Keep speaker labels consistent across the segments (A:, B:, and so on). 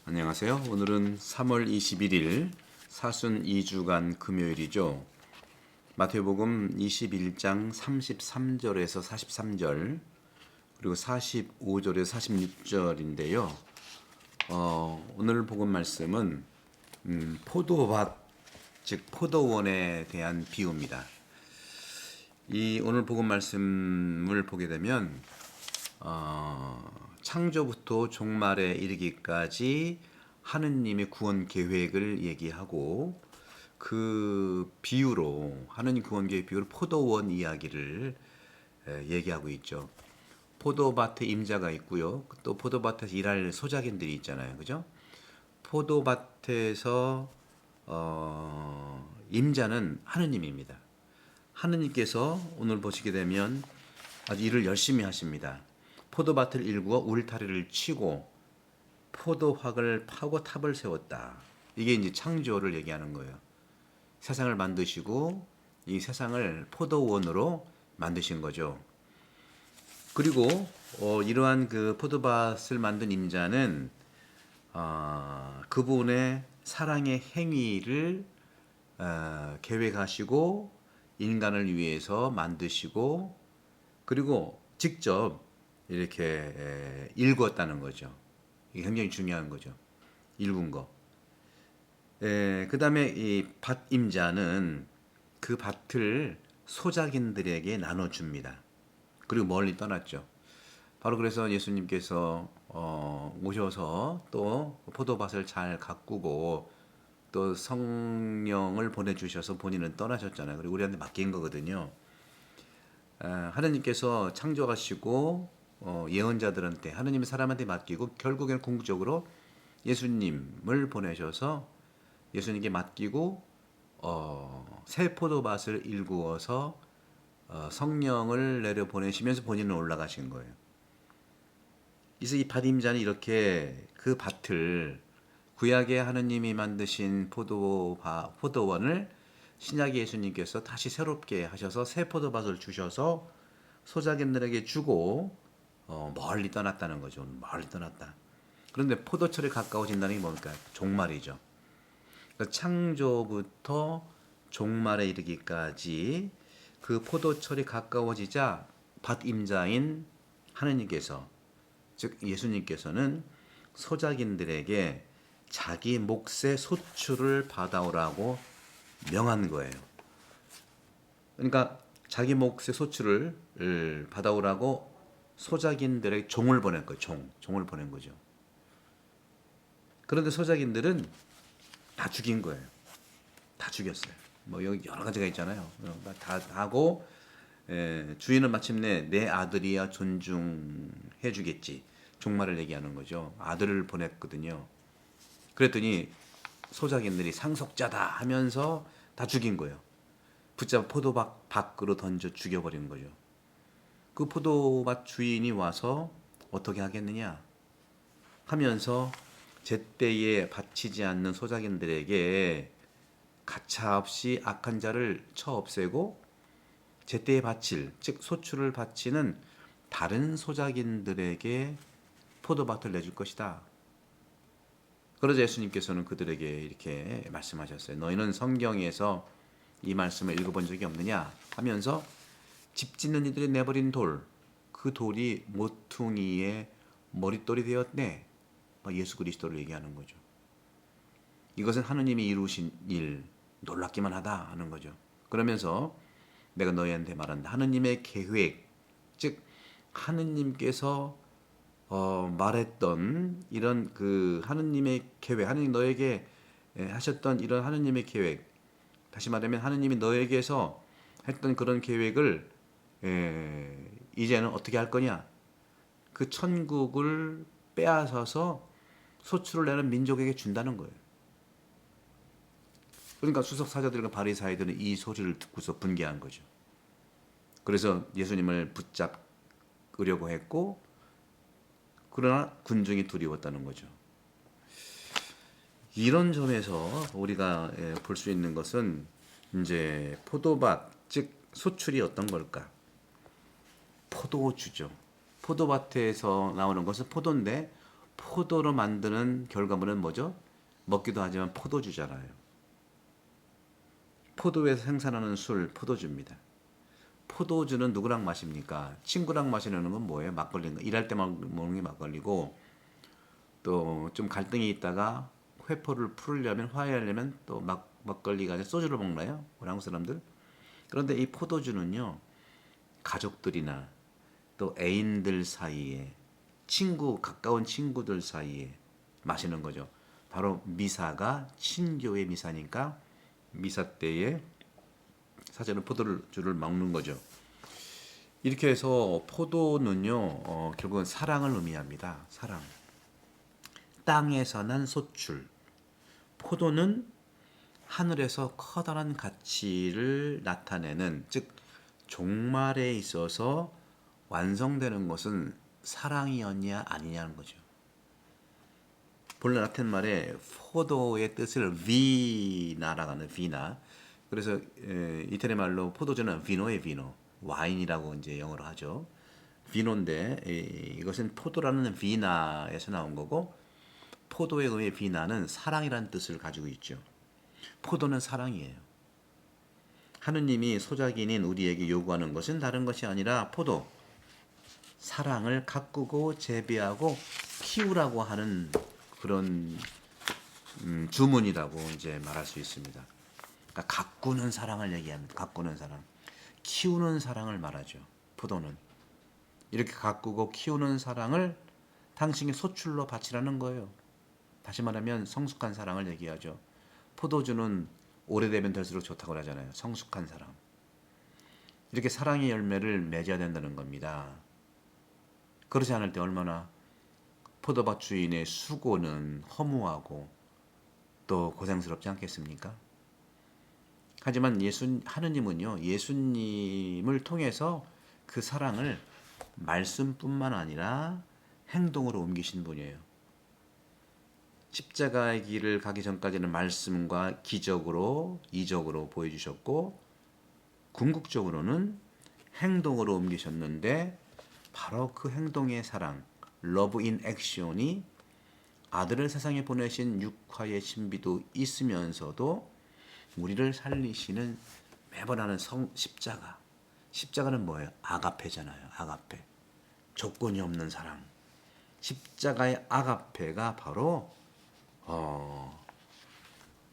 A: 안녕하세요. 오늘은 3월 21일 사순 2주간 금요일이죠. 마태복음 21장 33절에서 43절 그리고 45절에서 46절인데요. 오늘 복음 말씀은 포도밭, 즉 포도원에 대한 비유입니다. 이 오늘 복음 말씀을 보게 되면 창조부터 종말에 이르기까지 하느님의 구원 계획을 얘기하고 그 비유로 하느님 구원 계획 비유로 포도원 이야기를 얘기하고 있죠. 포도밭에 임자가 있고요. 또 포도밭에서 일할 소작인들이 있잖아요. 그죠? 포도밭에서 임자는 하느님입니다. 하느님께서 오늘 보시게 되면 아주 일을 열심히 하십니다. 포도밭을 일구어 울타리를 치고 포도확을 파고 탑을 세웠다. 이게 이제 창조를 얘기하는 거예요. 세상을 만드시고 이 세상을 포도원으로 만드신 거죠. 그리고 이러한 그 포도밭을 만든 임자는 그분의 사랑의 행위를 계획하시고 인간을 위해서 만드시고 그리고 직접 이렇게 일궜다는 거죠. 이게 굉장히 중요한 거죠. 일군 거. 그 다음에 이 밭임자는 그 밭을 소작인들에게 나눠줍니다. 그리고 멀리 떠났죠. 바로 그래서 예수님께서 오셔서 또 포도밭을 잘 가꾸고 또 성령을 보내주셔서 본인은 떠나셨잖아요. 그리고 우리한테 맡긴 거거든요. 하나님께서 창조하시고 예언자들한테 하나님이 사람한테 맡기고 결국에는 궁극적으로 예수님을 보내셔서 예수님께 맡기고 새 포도밭을 일구어서 성령을 내려 보내시면서 본인은 올라가신 거예요. 그래서 이 밭임자는 이렇게 그 밭을 구약의 하느님이 만드신 포도원을 신약의 예수님께서 다시 새롭게 하셔서 새 포도밭을 주셔서 소작인들에게 주고 멀리 떠났다는 거죠. 멀리 떠났다. 그런데 포도철이 가까워진다는 게 뭡니까? 종말이죠. 그러니까 창조부터 종말에 이르기까지 그 포도철이 가까워지자 밭임자인 하느님께서 즉 예수님께서는 소작인들에게 자기 몫의 소출을 받아오라고 명한 거예요. 그러니까 자기 몫의 소출을 받아오라고 소작인들에게 종을 보낸 거예요. 종을 보낸 거죠. 그런데 소작인들은 다 죽인 거예요. 다 죽였어요. 뭐 여기 여러 가지가 있잖아요. 다 하고 주인은 마침내 내 아들이야 존중해 주겠지. 종말을 얘기하는 거죠. 아들을 보냈거든요. 그랬더니 소작인들이 상속자다 하면서 다 죽인 거예요. 붙잡아 포도밭 밖으로 던져 죽여버린 거죠. 그 포도밭 주인이 와서 어떻게 하겠느냐 하면서 제때에 바치지 않는 소작인들에게 가차없이 악한 자를 쳐 없애고 제때에 바칠 즉 소출을 바치는 다른 소작인들에게 포도밭을 내줄 것이다. 그러자 예수님께서는 그들에게 이렇게 말씀하셨어요. 너희는 성경에서 이 말씀을 읽어본 적이 없느냐 하면서 집 짓는 이들이 내버린 돌, 그 돌이 모퉁이의 머릿돌이 되었네. 예수 그리스도를 얘기하는 거죠. 이것은 하느님이 이루신 일, 놀랍기만 하다 하는 거죠. 그러면서 내가 너희한테 말한다. 하느님의 계획, 즉 하느님께서 말했던 이런 그 하느님의 계획, 하느님 너에게 하셨던 이런 하느님의 계획, 다시 말하면 하느님이 너에게서 했던 그런 계획을 이제는 어떻게 할 거냐? 그 천국을 빼앗아서 소출을 내는 민족에게 준다는 거예요. 그러니까 수석사자들과 바리사이들은 이 소리를 듣고서 분개한 거죠. 그래서 예수님을 붙잡으려고 했고 그러나 군중이 두려웠다는 거죠. 이런 점에서 우리가 볼 수 있는 것은 이제 포도밭, 즉 소출이 어떤 걸까? 포도주죠. 포도밭에서 나오는 것은 포도인데 포도로 만드는 결과물은 뭐죠? 먹기도 하지만 포도주잖아요. 포도에서 생산하는 술, 포도주입니다. 포도주는 누구랑 마십니까? 친구랑 마시는 건 뭐예요? 막걸리인가? 일할 때만 먹는 게 막걸리고, 또 좀 갈등이 있다가 회포를 풀으려면, 화해하려면 또 막걸리가 아니라 소주를 먹나요? 우리 한국 사람들? 그런데 이 포도주는요, 가족들이나 또 애인들 사이에, 가까운 친구들 사이에 마시는 거죠. 바로 미사가 친교의 미사니까 미사 때에 사실은 포도주를 먹는 거죠. 이렇게 해서 포도는요, 결국은 사랑을 의미합니다. 사랑. 땅에서 난 소출. 포도는 하늘에서 커다란 가치를 나타내는, 즉 종말에 있어서 완성되는 것은 사랑이었냐 아니냐는 거죠. 본래 라틴 말에 포도의 뜻을 비나라고 하는 비나. 그래서 이태리 말로 포도주는 비노의 비노, 와인이라고 이제 영어로 하죠. 비노인데 이것은 포도라는 비나에서 나온 거고, 포도의 의미 비나는 사랑이라는 뜻을 가지고 있죠. 포도는 사랑이에요. 하느님이 소작인인 우리에게 요구하는 것은 다른 것이 아니라 포도, 사랑을 가꾸고 재배하고 키우라고 하는 그런 주문이라고 이제 말할 수 있습니다. 그러니까 가꾸는 사랑을 얘기합니다. 가꾸는 사랑, 키우는 사랑을 말하죠. 포도는 이렇게 가꾸고 키우는 사랑을 당신이 소출로 바치라는 거예요. 다시 말하면 성숙한 사랑을 얘기하죠. 포도주는 오래되면 될수록 좋다고 하잖아요. 성숙한 사랑. 이렇게 사랑의 열매를 맺어야 된다는 겁니다. 그렇지 않을 때 얼마나 포도밭 주인의 수고는 허무하고 또 고생스럽지 않겠습니까? 하지만 하느님은요, 예수님을 통해서 그 사랑을 말씀뿐만 아니라 행동으로 옮기신 분이에요. 십자가의 길을 가기 전까지는 말씀과 기적으로, 이적으로 보여주셨고, 궁극적으로는 행동으로 옮기셨는데, 바로 그 행동의 사랑, 러브 인 액션이 아들을 세상에 보내신 육화의 신비도 있으면서도 우리를 살리시는 매번 하는 십자가. 십자가는 뭐예요? 아가페잖아요. 아가페. 조건이 없는 사랑. 십자가의 아가페가 바로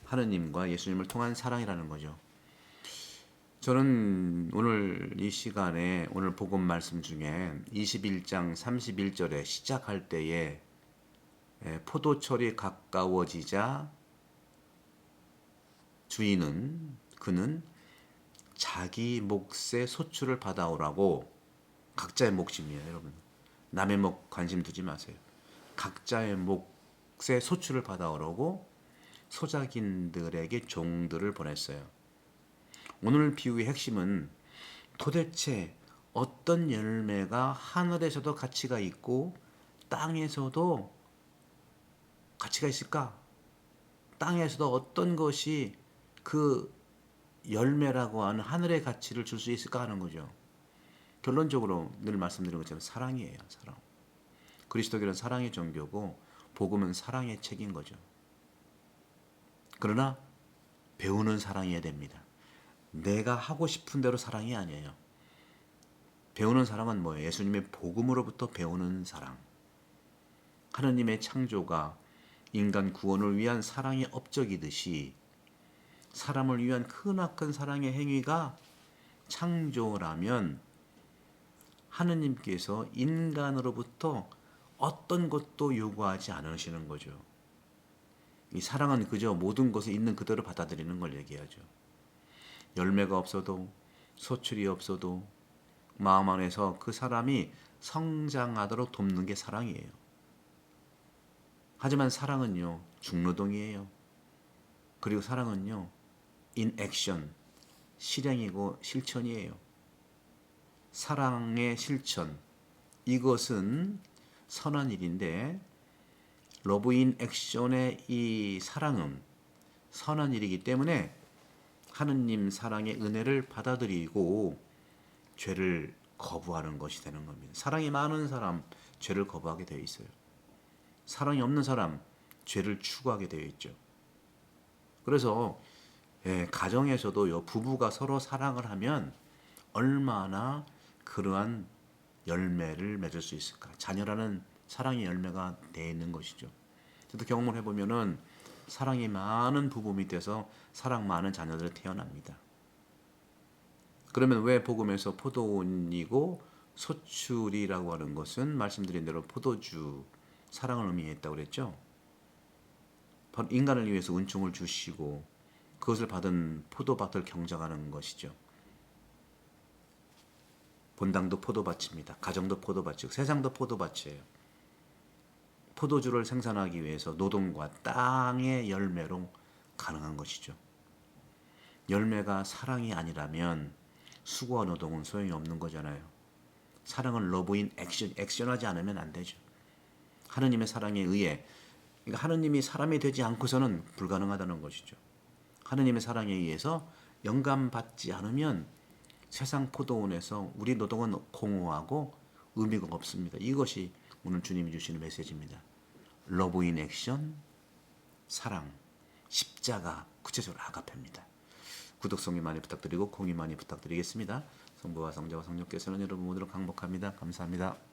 A: 하느님과 예수님을 통한 사랑이라는 거죠. 저는 오늘 이 시간에 오늘 복음 말씀 중에 21장 31절에 시작할 때에 포도철이 가까워지자 그는 자기 몫의 소출을 받아오라고. 각자의 몫이에요, 여러분. 남의 몫 관심 두지 마세요. 각자의 몫의 소출을 받아오라고 소작인들에게 종들을 보냈어요. 오늘 비유의 핵심은 도대체 어떤 열매가 하늘에서도 가치가 있고 땅에서도 가치가 있을까? 땅에서도 어떤 것이 그 열매라고 하는 하늘의 가치를 줄 수 있을까 하는 거죠. 결론적으로 늘 말씀드린 것처럼 사랑이에요. 사랑. 그리스도교는 사랑의 종교고 복음은 사랑의 책인 거죠. 그러나 배우는 사랑이어야 됩니다. 내가 하고 싶은 대로 사랑이 아니에요. 배우는 사랑은 뭐예요? 예수님의 복음으로부터 배우는 사랑. 하느님의 창조가 인간 구원을 위한 사랑의 업적이듯이 사람을 위한 크나큰 사랑의 행위가 창조라면 하느님께서 인간으로부터 어떤 것도 요구하지 않으시는 거죠. 이 사랑은 그저 모든 것을 있는 그대로 받아들이는 걸 얘기하죠. 열매가 없어도 소출이 없어도 마음 안에서 그 사람이 성장하도록 돕는 게 사랑이에요. 하지만 사랑은요, 중노동이에요. 그리고 사랑은요, in action, 실행이고 실천이에요. 사랑의 실천, 이것은 선한 일인데 러브 인 액션의 이 사랑은 선한 일이기 때문에 하느님 사랑의 은혜를 받아들이고 죄를 거부하는 것이 되는 겁니다. 사랑이 많은 사람, 죄를 거부하게 되어 있어요. 사랑이 없는 사람 죄를 추구하게 되어 있죠. 그래서 가정에서도요, 부부가 서로 사랑을 하면 얼마나 그러한 열매를 맺을 수 있을까? 자녀라는 사랑의 열매가 되어 있는 것이죠. 저도 경험을 해보면은 사랑이 많은 부부 밑에서 사랑 많은 자녀들이 태어납니다. 그러면 왜 복음에서 포도원이고 소출이라고 하는 것은 말씀드린 대로 포도주, 사랑을 의미했다고 그랬죠? 바로 인간을 위해서 은총을 주시고 그것을 받은 포도밭을 경작하는 것이죠. 본당도 포도밭입니다. 가정도 포도밭이고 세상도 포도밭이에요. 포도주를 생산하기 위해서 노동과 땅의 열매로 가능한 것이죠. 열매가 사랑이 아니라면 수고와 노동은 소용이 없는 거잖아요. 사랑은 러브인 액션하지 않으면 안 되죠. 하느님의 사랑에 의해, 그러니까 하느님이 사람이 되지 않고서는 불가능하다는 것이죠. 하느님의 사랑에 의해서 영감받지 않으면 세상 포도원에서 우리 노동은 공허하고 의미가 없습니다. 이것이 오늘 주님이 주시는 메시지입니다. 러브 인 액션, 사랑, 십자가, 구체적으로 아가페입니다. 구독, 성기 많이 부탁드리고 공유 많이 부탁드리겠습니다. 성부와 성자와 성령께서는 여러분 모두를 강복합니다. 감사합니다.